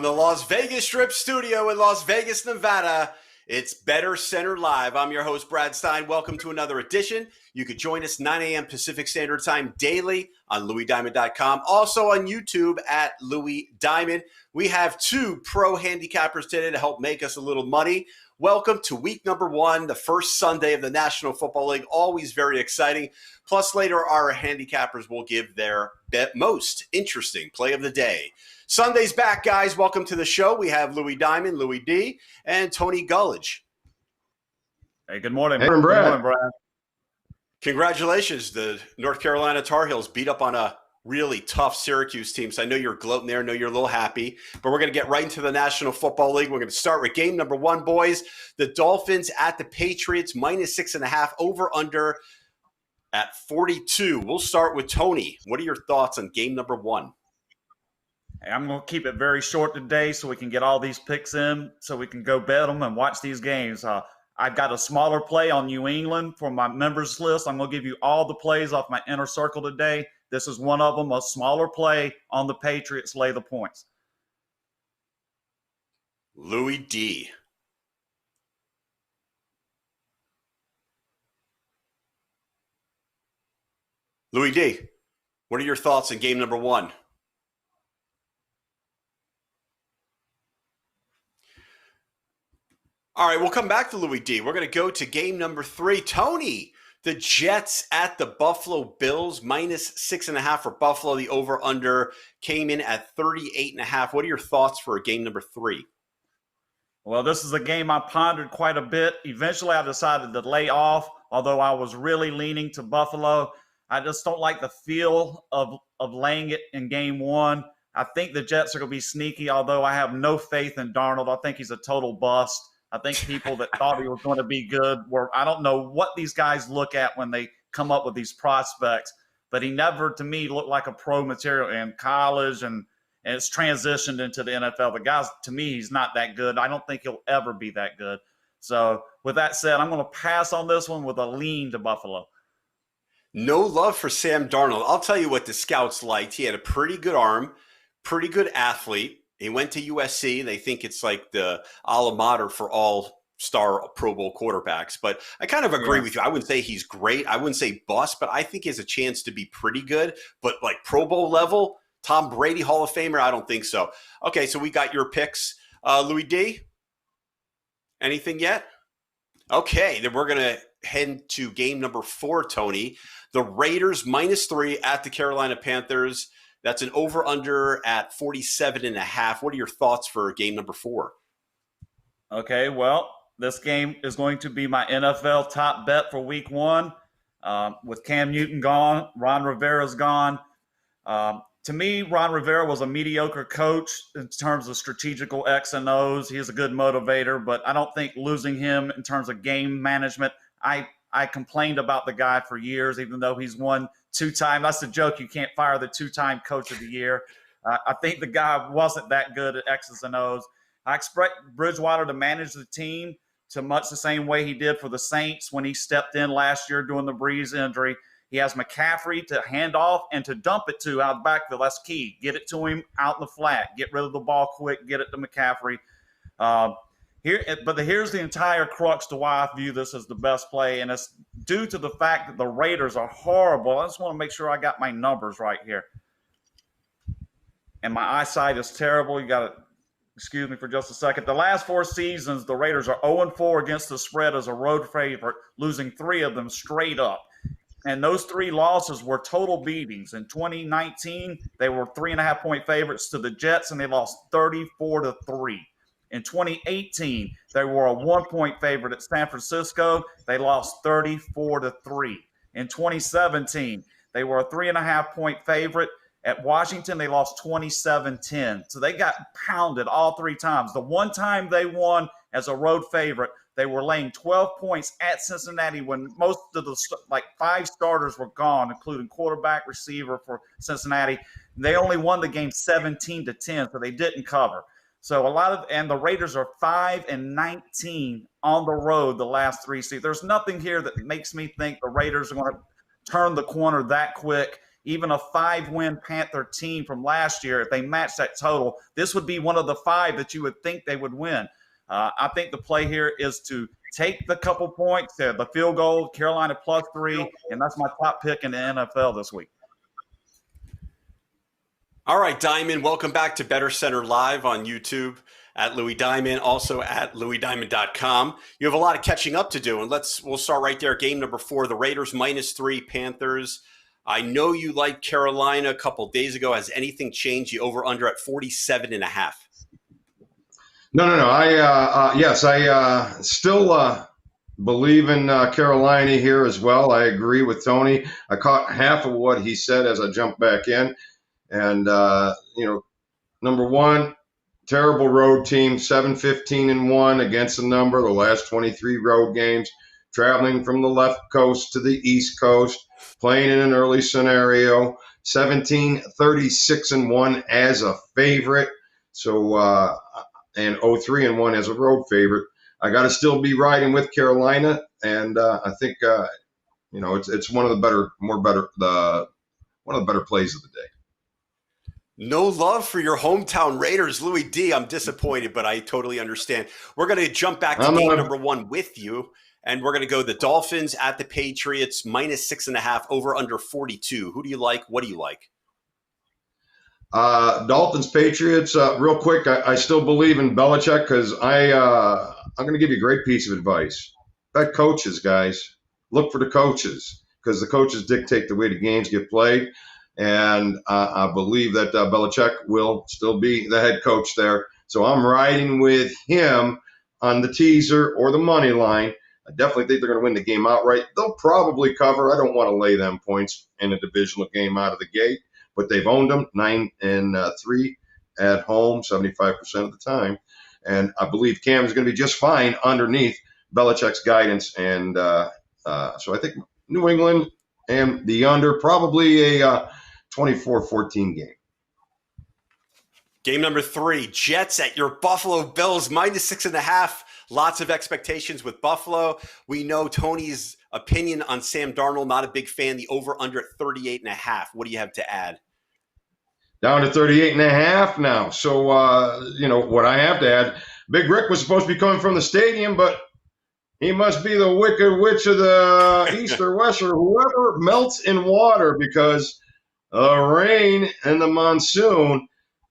From the Las Vegas Strip studio in Las Vegas, Nevada, it's BettorCenter Live. I'm your host, Brad Stein. Welcome to another edition. You could join us 9 a.m. Pacific Standard Time daily on LouisDiamond.com. Also on YouTube at Louis Diamond. We have two pro handicappers today to help make us a little money. Welcome to week number 1, the first Sunday of the National Football League. Always very exciting. Plus, later, our handicappers will give their most interesting play of the day. Sunday's back, guys. Welcome to the show. We have Louis Diamond, Louis D, and Tony Gullidge. Hey, good morning. Hey, Brad. Good morning, Brad. Congratulations. The North Carolina Tar Heels beat up on a really tough Syracuse team. So I know you're gloating there. I know you're a little happy. But we're going to get right into the National Football League. We're going to start with game number 1, boys. The Dolphins at the Patriots, -6.5, over-under at 42. We'll start with Tony. What are your thoughts on game number 1? Hey, I'm going to keep it very short today so we can get all these picks in so we can go bet them and watch these games. I've got a smaller play on New England for my members list. I'm going to give you all the plays off my inner circle today. This is one of them, a smaller play on the Patriots, lay the points. Louis D. Louis D., what are your thoughts on game number 1? All right, we'll come back to Louis D. We're going to go to game number 3. Tony, the Jets at the Buffalo Bills, -6.5 for Buffalo. The over-under came in at 38.5. What are your thoughts for game number 3? Well, this is a game I pondered quite a bit. Eventually, I decided to lay off, although I was really leaning to Buffalo. I just don't like the feel of laying it in game 1. I think the Jets are going to be sneaky, although I have no faith in Darnold. I think he's a total bust. I think people that thought he was going to be good I don't know what these guys look at when they come up with these prospects, but he never, to me, looked like a pro material in college, and it's transitioned into the NFL. The guy, to me, he's not that good. I don't think he'll ever be that good. So with that said, I'm going to pass on this one with a lean to Buffalo. No love for Sam Darnold. I'll tell you what the scouts liked. He had a pretty good arm, pretty good athlete. He went to USC. They think it's like the alma mater for all star Pro Bowl quarterbacks. But I kind of agree with you. I wouldn't say he's great. I wouldn't say bust, but I think he has a chance to be pretty good. But like Pro Bowl level, Tom Brady, Hall of Famer, I don't think so. Okay, so we got your picks. Louis D., anything yet? Okay, then we're going to head to game number 4, Tony. The Raiders -3 at the Carolina Panthers. That's an over-under at 47.5. What are your thoughts for game number 4? Okay, well, this game is going to be my NFL top bet for week 1. With Cam Newton gone, Ron Rivera's gone. To me, Ron Rivera was a mediocre coach in terms of strategical X and O's. He is a good motivator, but I don't think losing him in terms of game management. I complained about the guy for years, even though he's won 2-time. That's the joke. You can't fire the 2-time coach of the year. I think the guy wasn't that good at X's and O's. I expect Bridgewater to manage the team to much the same way he did for the Saints when he stepped in last year during the Breeze injury. He has McCaffrey to hand off and to dump it to out of the backfield. That's key. Get it to him out in the flat. Get rid of the ball quick. Get it to McCaffrey. Here's the entire crux to why I view this as the best play, and it's due to the fact that the Raiders are horrible. I just want to make sure I got my numbers right here. And my eyesight is terrible. You got to excuse me for just a second. The last 4 seasons, the Raiders are 0-4 against the spread as a road favorite, losing 3 of them straight up. And those 3 losses were total beatings. In 2019, they were 3.5-point favorites to the Jets, and they lost 34-3. In 2018, they were a 1-point favorite at San Francisco. They lost 34-3. In 2017, they were a 3.5-point favorite at Washington. They lost 27-10. So they got pounded all 3 times. The one time they won as a road favorite, they were laying 12 points at Cincinnati when most of the 5 starters were gone, including quarterback, receiver for Cincinnati. They only won the game 17-10, so they didn't cover. So and the Raiders are 5-19 on the road the last 3 seasons. There's nothing here that makes me think the Raiders are going to turn the corner that quick. even a 5-win Panther team from last year, if they match that total, this would be one of the 5 that you would think they would win. I think the play here is to take the couple points, the field goal, Carolina +3, and that's my top pick in the NFL this week. All right, Diamond, welcome back to BettorCenter Live on YouTube at Louis Diamond, also at louisdiamond.com. You have a lot of catching up to do, and we'll start right there. Game number 4, the Raiders -3, Panthers. I know you liked Carolina a couple days ago. Has anything changed? You over under at 47.5. No. I still believe in Carolina here as well. I agree with Tony. I caught half of what he said as I jumped back in. And, number one, terrible road team, 7-15-1 against the number, the last 23 road games, traveling from the left coast to the east coast, playing in an early scenario, 17-36-1 as a favorite. So, and 0-3-1 as a road favorite. I got to still be riding with Carolina, and I think it's one of the better plays of the day. No love for your hometown Raiders, Louis D. I'm disappointed, but I totally understand. We're going to jump back to game number 1 with you, and we're going to go the Dolphins at the Patriots -6.5 over under 42. Who do you like? What do you like? Dolphins, Patriots, real quick, I still believe in Belichick because I'm going to give you a great piece of advice. Bet coaches, guys. Look for the coaches because the coaches dictate the way the games get played. And I believe that Belichick will still be the head coach there. So I'm riding with him on the teaser or the money line. I definitely think they're going to win the game outright. They'll probably cover. I don't want to lay them points in a divisional game out of the gate. But they've owned them 9-3 at home, 75% of the time. And I believe Cam is going to be just fine underneath Belichick's guidance. And so I think New England and the under, probably a 24-14 game. Game number 3, Jets at your Buffalo Bills -6.5. Lots of expectations with Buffalo. We know Tony's opinion on Sam Darnold, not a big fan. The over-under at 38.5. What do you have to add? Down to 38.5 now. So, what I have to add, Big Rick was supposed to be coming from the stadium, but he must be the wicked witch of the east or west or whoever melts in water because the rain and the monsoon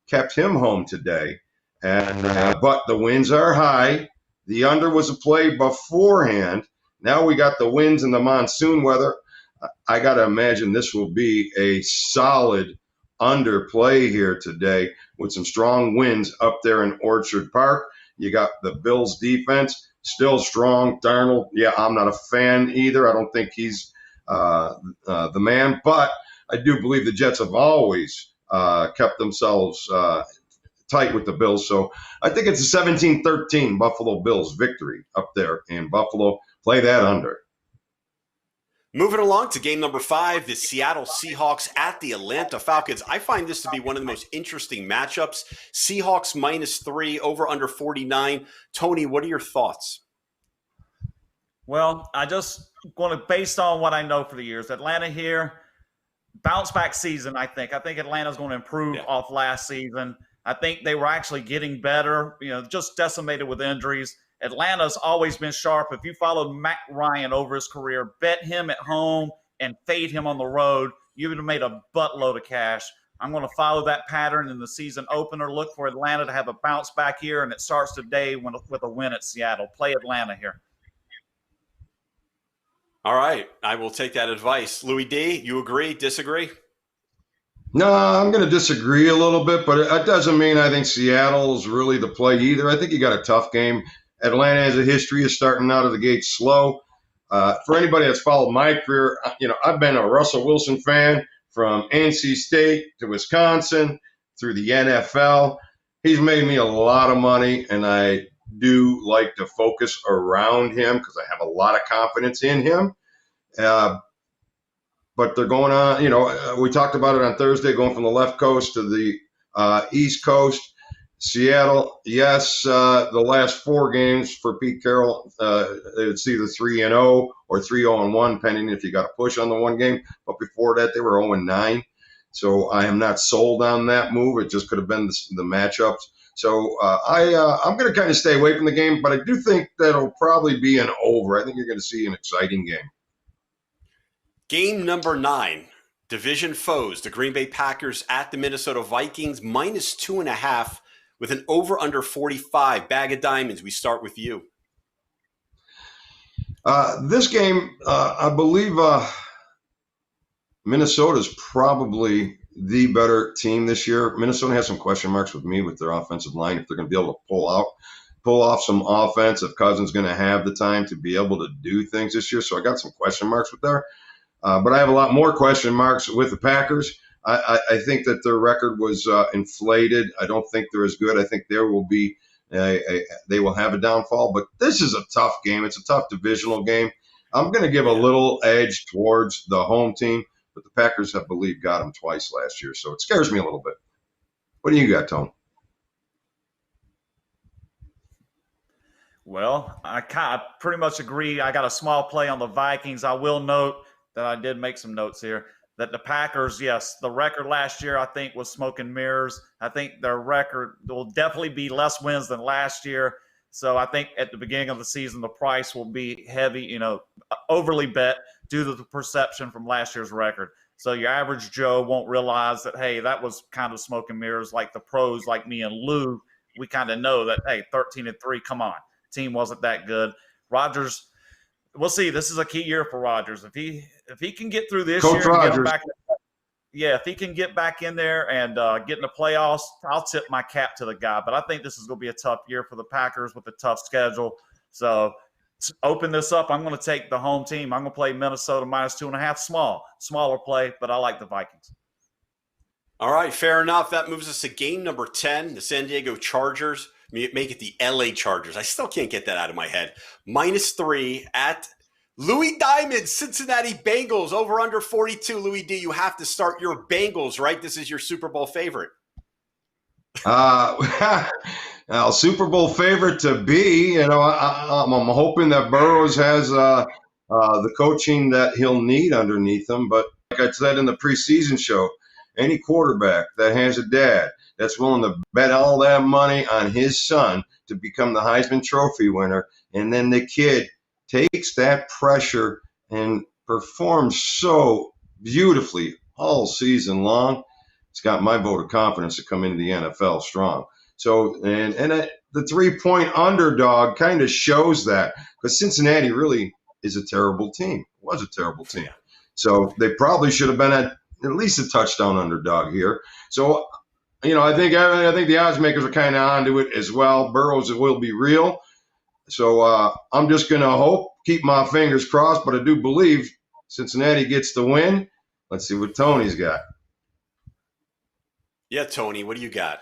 kept him home today. And but the winds are high. The under was a play beforehand. Now we got the winds and the monsoon weather. I got to imagine this will be a solid under play here today with some strong winds up there in Orchard Park. You got the Bills defense still strong. Darnold, I'm not a fan either. I don't think he's the man, but I do believe the Jets have always kept themselves tight with the Bills. So I think it's a 17-13 Buffalo Bills victory up there in Buffalo. Play that under. Moving along to game number 5, the Seattle Seahawks at the Atlanta Falcons. I find this to be one of the most interesting matchups. Seahawks -3, over under 49. Tony, what are your thoughts? Well, I just going to, based on what I know for the years, Atlanta here, bounce back season, I think. I think Atlanta's going to improve off last season. I think they were actually getting better, just decimated with injuries. Atlanta's always been sharp. If you followed Matt Ryan over his career, bet him at home and fade him on the road, you would have made a buttload of cash. I'm going to follow that pattern in the season opener. Look for Atlanta to have a bounce back here, and it starts today with a win at Seattle. Play Atlanta here. All right. I will take that advice. Louis D., you agree, disagree? No, I'm going to disagree a little bit, but it doesn't mean I think Seattle's really the play either. I think you got a tough game. Atlanta has a history of starting out of the gate slow. For anybody that's followed my career, I've been a Russell Wilson fan from NC State to Wisconsin through the NFL. He's made me a lot of money, and I do like to focus around him because I have a lot of confidence in him. But they're going on, we talked about it on Thursday, going from the left coast to the east coast. Seattle, yes. The last 4 games for Pete Carroll, it's either 3-0 or 3-0-1, depending if you got a push on the one game. But before that, they were 0-9. So I am not sold on that move. It just could have been the matchups. So I'm going to kind of stay away from the game, but I do think that it'll probably be an over. I think you're going to see an exciting game. Game number 9, division foes, the Green Bay Packers at the Minnesota Vikings, -2.5 with an over-under 45. Bag of diamonds, we start with you. This game, I believe Minnesota's probably the better team this year. Minnesota has some question marks with me with their offensive line, if they're going to be able to pull off some offense, if Cousins going to have the time to be able to do things this year. So I got some question marks with there. But I have a lot more question marks with the Packers. I think that their record was inflated. I don't think they're as good. I think there will be they will have a downfall. But this is a tough game. It's a tough divisional game. I'm going to give a little edge towards the home team. But the Packers, I believe, got them twice last year, so it scares me a little bit. What do you got, Tone? Well, I pretty much agree. I got a small play on the Vikings. I will note that I did make some notes here that the Packers, yes, the record last year I think was smoke and mirrors. I think their record will definitely be less wins than last year. So I think at the beginning of the season, the price will be heavy, overly bet due to the perception from last year's record. So your average Joe won't realize that, hey, that was kind of smoke and mirrors. Like the pros like me and Lou, we kind of know that, hey, 13-3, come on. Team wasn't that good. Rodgers, we'll see. This is a key year for Rodgers. If he can get through this Coach year and Rodgers. get back, if he can get back in there and get in the playoffs, I'll tip my cap to the guy. But I think this is going to be a tough year for the Packers with a tough schedule. So to open this up, I'm going to take the home team. I'm going to play Minnesota -2.5. Smaller play, but I like the Vikings. All right, fair enough. That moves us to game number 10, the San Diego Chargers. Make it the LA Chargers. I still can't get that out of my head. -3 at Louis Diamond, Cincinnati Bengals, over under 42. Louis D, you have to start your Bengals, right? This is your Super Bowl favorite. Well, Super Bowl favorite to be. I'm hoping that Burrows has the coaching that he'll need underneath him. But like I said in the preseason show, any quarterback that has a dad that's willing to bet all that money on his son to become the Heisman Trophy winner, and then the kid takes that pressure and performs so beautifully all season long, it's got my vote of confidence to come into the NFL strong. So, and the 3-point underdog kind of shows that, because Cincinnati really is a terrible team. Was a terrible team. So they probably should have been at least a touchdown underdog here. So, I think the odds makers are kind of onto it as well. Burrows will be real. So I'm just going to hope, keep my fingers crossed, but I do believe Cincinnati gets the win. Let's see what Tony's got. Yeah, Tony, what do you got?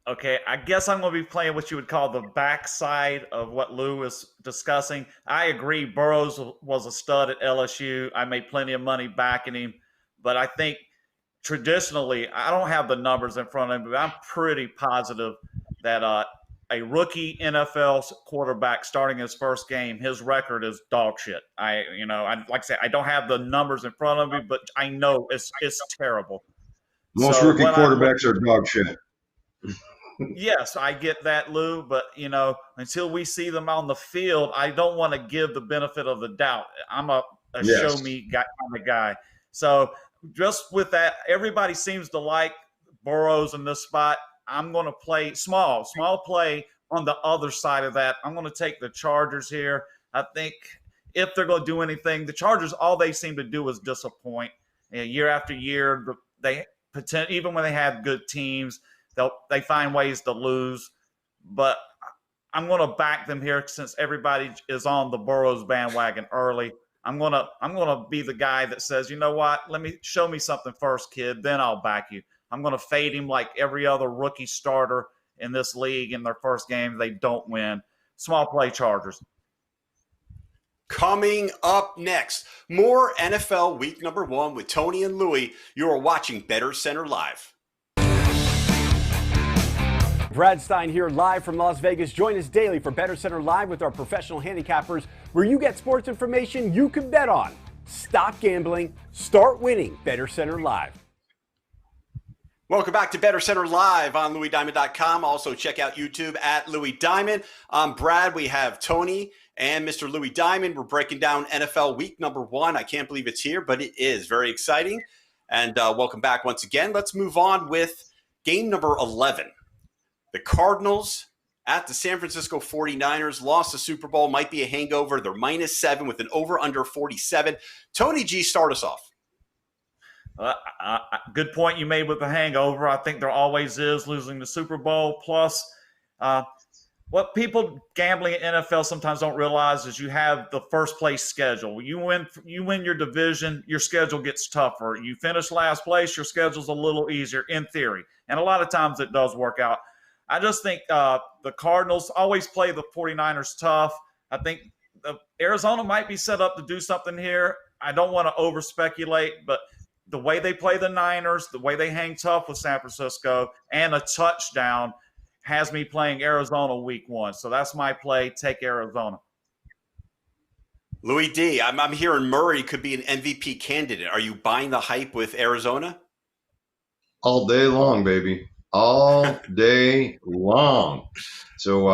Okay, I guess I'm going to be playing what you would call the backside of what Lou is discussing. I agree, Burrows was a stud at LSU. I made plenty of money backing him. But I think traditionally, I don't have the numbers in front of me, but I'm pretty positive that a rookie NFL quarterback starting his first game, his record is dog shit. Like I say, I don't have the numbers in front of me, but I know it's terrible. Most rookie quarterbacks are dog shit. Yes, I get that, Lou, but until we see them on the field, I don't want to give the benefit of the doubt. I'm a show me guy kind of guy. So just with that, everybody seems to like Burrows in this spot. I'm going to play small play on the other side of that. I'm going to take the Chargers here. I think if they're going to do anything, the Chargers, all they seem to do is disappoint. Year after year, even when they have good teams, they find ways to lose. But I'm going to back them here since everybody is on the Burrows bandwagon early. I'm gonna be the guy that says, you know what? Show me something first, kid. Then I'll back you. I'm gonna fade him like every other rookie starter in this league in their first game. They don't win. Small play Chargers. Coming up next, more NFL Week number 1 with Tony and Louie. You are watching BettorCenter Live. Brad Stein here live from Las Vegas. Join us daily for BettorCenter Live with our professional handicappers, where you get sports information you can bet on. Stop gambling, start winning. BettorCenter Live. Welcome back to BettorCenter Live on LouisDiamond.com. Also check out YouTube at Louis Diamond. I'm Brad. We have Tony and Mr. Louis Diamond. We're breaking down NFL week number 1. I can't believe it's here, but it is very exciting. And welcome back once again. Let's move on with game number 11. The Cardinals at the San Francisco 49ers lost the Super Bowl. Might be a hangover. They're -7 with an over-under 47. Tony G, start us off. Good point you made with the hangover. I think there always is losing the Super Bowl. Plus, what people gambling in NFL sometimes don't realize is you have the first place schedule. You win your division, your schedule gets tougher. You finish last place, your schedule's a little easier in theory. And a lot of times it does work out. I just think the Cardinals always play the 49ers tough. I think Arizona might be set up to do something here. I don't want to over speculate, but the way they play the Niners, the way they hang tough with San Francisco, and a touchdown has me playing Arizona week 1. So that's my play. Take Arizona. Louis D, I'm hearing Murray could be an MVP candidate. Are you buying the hype with Arizona? All day long, baby. All day long. So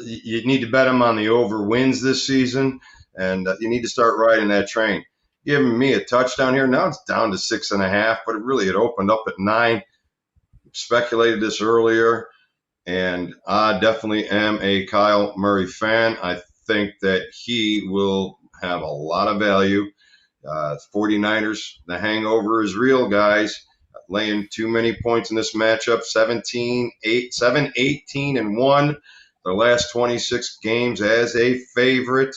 you need to bet them on the over wins this season, and you need to start riding that train. Giving me a touchdown here. Now it's down to 6.5, but it opened up at 9. Speculated this earlier, and I definitely am a Kyle Murray fan. I think that he will have a lot of value. 49ers, the hangover is real, guys. Laying too many points in this matchup. 7-18-1. Their last 26 games as a favorite.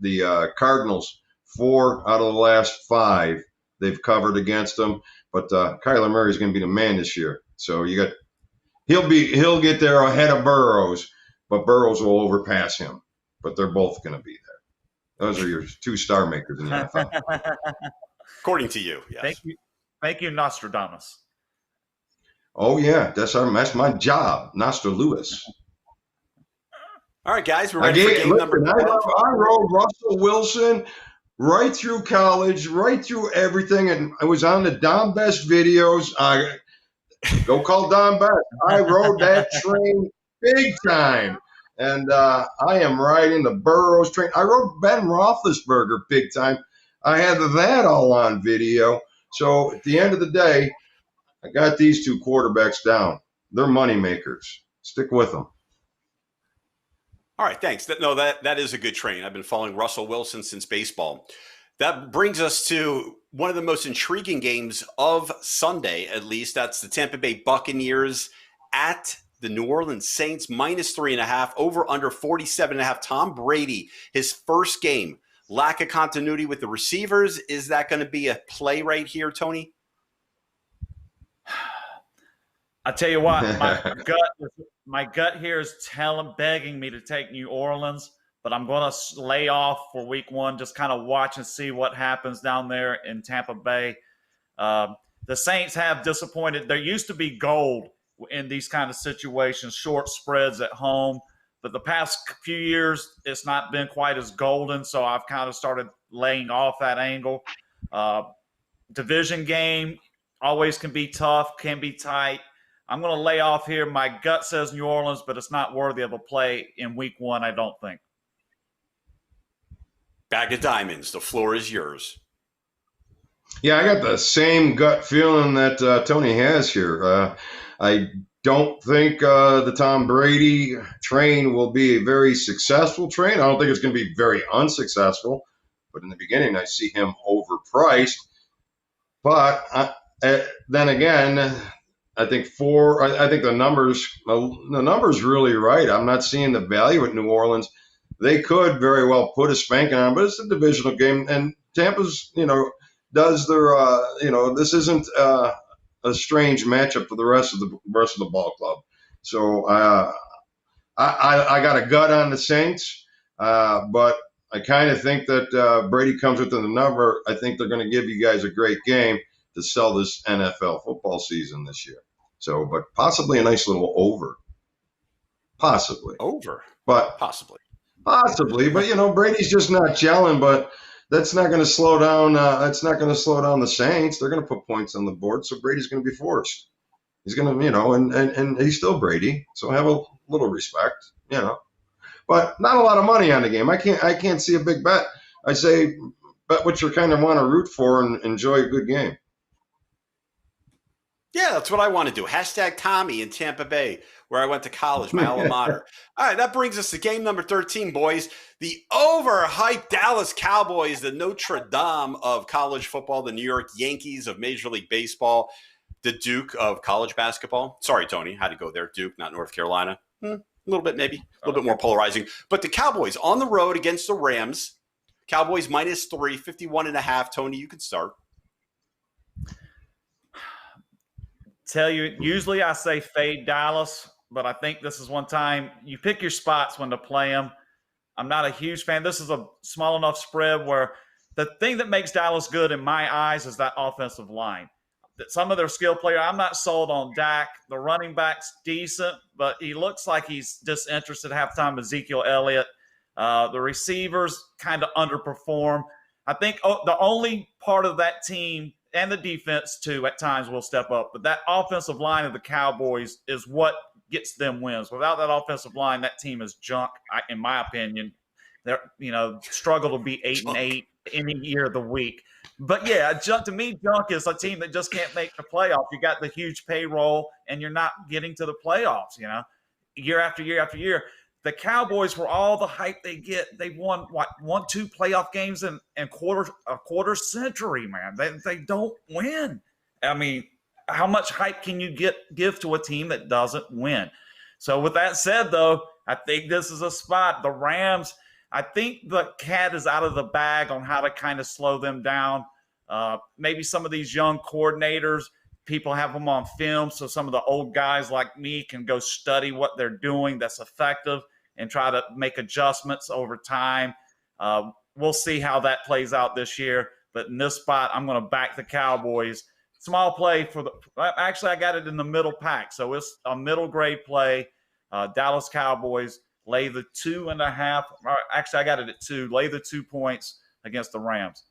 The Cardinals, 4 out of the last 5 they've covered against them. But Kyler Murray is going to be the man this year. So he'll get there ahead of Burrows, but Burrows will overpass him. But they're both going to be there. Those are your 2 star makers in the NFL. According to you, yes. Thank you, Nostradamus. Oh yeah, that's my job, Nostradamus. All right, guys, we're ready for game number 12. I rode Russell Wilson right through college, right through everything, and I was on the Don Best videos. Go call Don Best. I rode that train big time, and I am riding the Burrows train. I rode Ben Roethlisberger big time. I had that all on video. So at the end of the day, I got these 2 quarterbacks down. They're money makers. Stick with them. All right, thanks. That is a good train. I've been following Russell Wilson since baseball. That brings us to one of the most intriguing games of Sunday, at least. That's the Tampa Bay Buccaneers at the New Orleans Saints, -3.5, over under 47.5. Tom Brady, his first game. Lack of continuity with the receivers. Is that going to be a play right here, Tony? I tell you what, my gut here is begging me to take New Orleans, but I'm going to lay off for week 1, just kind of watch and see what happens down there in Tampa Bay. The Saints have disappointed. There used to be gold in these kind of situations, short spreads at home. But the past few years, it's not been quite as golden, so I've kind of started laying off that angle. Division game always can be tough, can be tight. I'm going to lay off here. My gut says New Orleans, but it's not worthy of a play in week 1, I don't think. Bag of diamonds. The floor is yours. Yeah, I got the same gut feeling that Tony has here. I don't think the Tom Brady train will be a very successful train. I don't think it's going to be very unsuccessful. But in the beginning, I see him overpriced. But then again, I think the numbers really right. I'm not seeing the value at New Orleans. They could very well put a spanking on, but it's a divisional game, and Tampa's, does their, this isn't a strange matchup for the rest of the ball club. So I got a gut on the Saints, but I kind of think that Brady comes within the number. I think they're going to give you guys a great game to sell this NFL football season this year. So, but possibly a nice little over. Possibly. Over. But Possibly. But Brady's just not gelling. But that's not going to slow down. That's not going to slow down the Saints. They're going to put points on the board, so Brady's going to be forced. He's going to, and he's still Brady, so have a little respect, But not a lot of money on the game. I can't see a big bet. I say bet what you kind of want to root for and enjoy a good game. Yeah, that's what I want to do. Hashtag Tommy in Tampa Bay, where I went to college, my alma mater. All right, that brings us to game number 13, boys. The overhyped Dallas Cowboys, the Notre Dame of college football, the New York Yankees of Major League Baseball, the Duke of college basketball. Sorry, Tony, had to go there. Duke, not North Carolina. A little bit, maybe. A little bit more polarizing. But the Cowboys on the road against the Rams. Cowboys -3, 51.5. Tony, you can start. Tell you, usually I say fade Dallas, but I think this is one time you pick your spots when to play them. I'm not a huge fan. This is a small enough spread where the thing that makes Dallas good in my eyes is that offensive line. Some of their skill players, I'm not sold on Dak. The running back's decent, but he looks like he's disinterested halftime. Ezekiel Elliott. The receivers kind of underperform. I think the only part of that team and the defense, too, at times will step up. But that offensive line of the Cowboys is what gets them wins. Without that offensive line, that team is junk, in my opinion. They're, struggle to be 8-8 any year of the week. But, yeah, to me, junk is a team that just can't make the playoffs. You got the huge payroll, and you're not getting to the playoffs, year after year after year. The Cowboys, for all the hype they get, they've won, 2 playoff games in a quarter century, man. They don't win. I mean, how much hype can you give to a team that doesn't win? So with that said, though, I think this is a spot. The Rams, I think the cat is out of the bag on how to kind of slow them down. Maybe some of these young coordinators, people have them on film, so some of the old guys like me can go study what they're doing that's effective and try to make adjustments over time. We'll see how that plays out this year. But in this spot, I'm going to back the Cowboys. Small play actually, I got it in the middle pack, so it's a middle grade play. Dallas Cowboys lay the 2.5. Actually, I got it at 2. Lay the 2 points against the Rams.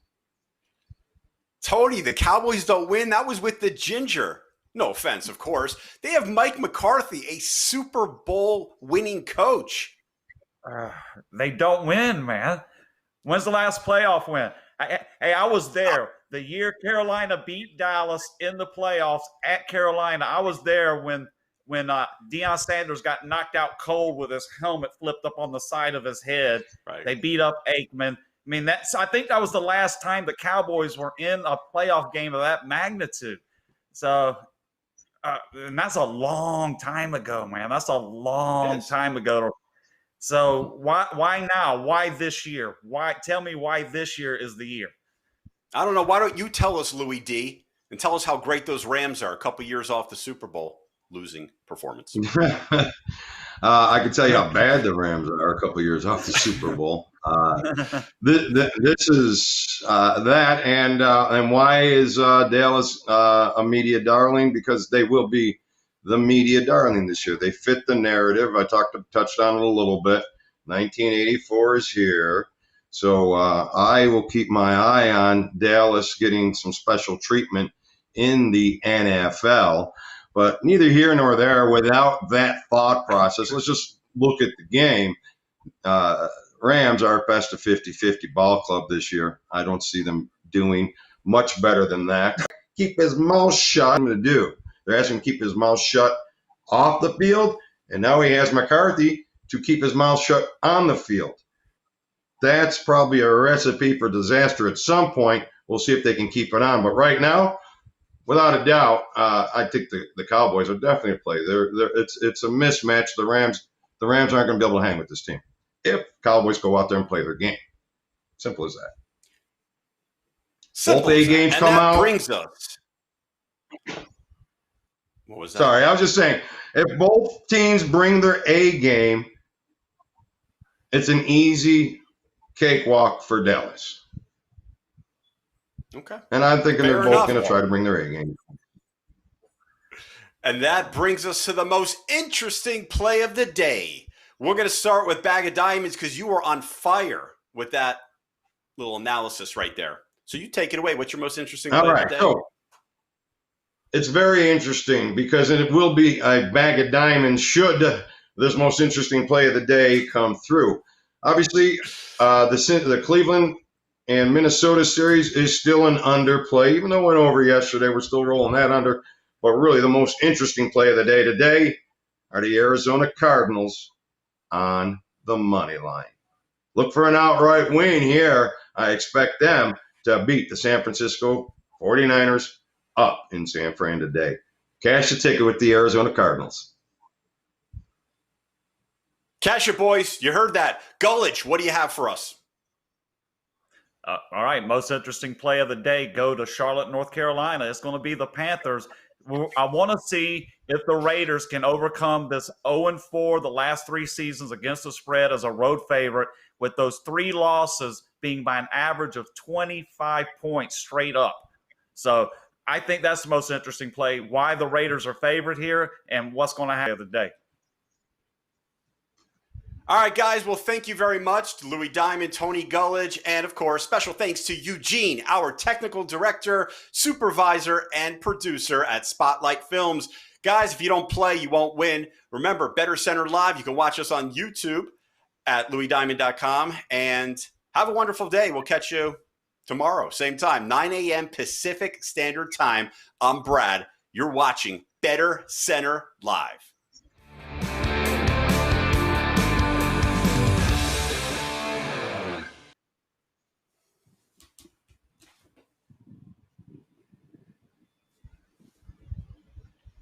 Tony, the Cowboys don't win. That was with the ginger. No offense, of course. They have Mike McCarthy, a Super Bowl winning coach. They don't win, man. When's the last playoff win? I was there. The year Carolina beat Dallas in the playoffs at Carolina. I was there when Deion Sanders got knocked out cold with his helmet flipped up on the side of his head. Right. They beat up Aikman. I mean, I think that was the last time the Cowboys were in a playoff game of that magnitude. So, and that's a long time ago, man. That's a long time ago. So why now? Why this year? Tell me why this year is the year. I don't know. Why don't you tell us, Louis D, and tell us how great those Rams are a couple years off the Super Bowl losing performance. I can tell you how bad the Rams are a couple years off the Super Bowl. This is that, and why is Dallas a media darling? Because they will be the media darling this year. They fit the narrative. I touched on it a little bit. 1984 is here. So I will keep my eye on Dallas getting some special treatment in the NFL. But neither here nor there without that thought process. Let's just look at the game. Rams are at best a 50-50 ball club this year. I don't see them doing much better than that. Keep his mouth shut. What to do? They're asking him to keep his mouth shut off the field, and now he has McCarthy to keep his mouth shut on the field. That's probably a recipe for disaster at some point. We'll see if they can keep it on. But right now, without a doubt, I think the Cowboys are definitely a play. It's a mismatch. The Rams aren't going to be able to hang with this team if Cowboys go out there and play their game. Simple as that. Both A games come out. That brings us. What was that? Sorry, I was just saying, if both teams bring their A game, it's an easy cakewalk for Dallas. Okay. And I'm thinking Fair they're both enough. going to try to bring their A game. And that brings us to the most interesting play of the day. We're going to start with Bag of Diamonds because you were on fire with that little analysis right there. So you take it away. What's your most interesting play All of right. the day? So it's very interesting because it will be a bag of diamonds should this most interesting play of the day come through. Obviously, the Cleveland and Minnesota series is still an underplay. Even though it went over yesterday, we're still rolling that under. But really, the most interesting play of the day today are the Arizona Cardinals on the money line. Look for an outright win here. I expect them to beat the San Francisco 49ers up in San Fran today. Cash the ticket with the Arizona Cardinals. Cash it, boys. You heard that. Gullich, what do you have for us? All right, most interesting play of the day. Go to Charlotte, North Carolina. It's going to be the Panthers. I want to see if the Raiders can overcome this 0-4 the last 3 seasons against the spread as a road favorite, with those 3 losses being by an average of 25 points straight up. So I think that's the most interesting play, why the Raiders are favored here and what's going to happen today. All right, guys. Well, thank you very much to Louis Diamond, Tony Gullich, and, of course, special thanks to Eugene, our technical director, supervisor, and producer at Spotlight Films. Guys, if you don't play, you won't win. Remember, BettorCenter Live. You can watch us on YouTube at louisdiamond.com. And have a wonderful day. We'll catch you tomorrow, same time, 9 a.m. Pacific Standard Time. I'm Brad. You're watching BettorCenter Live.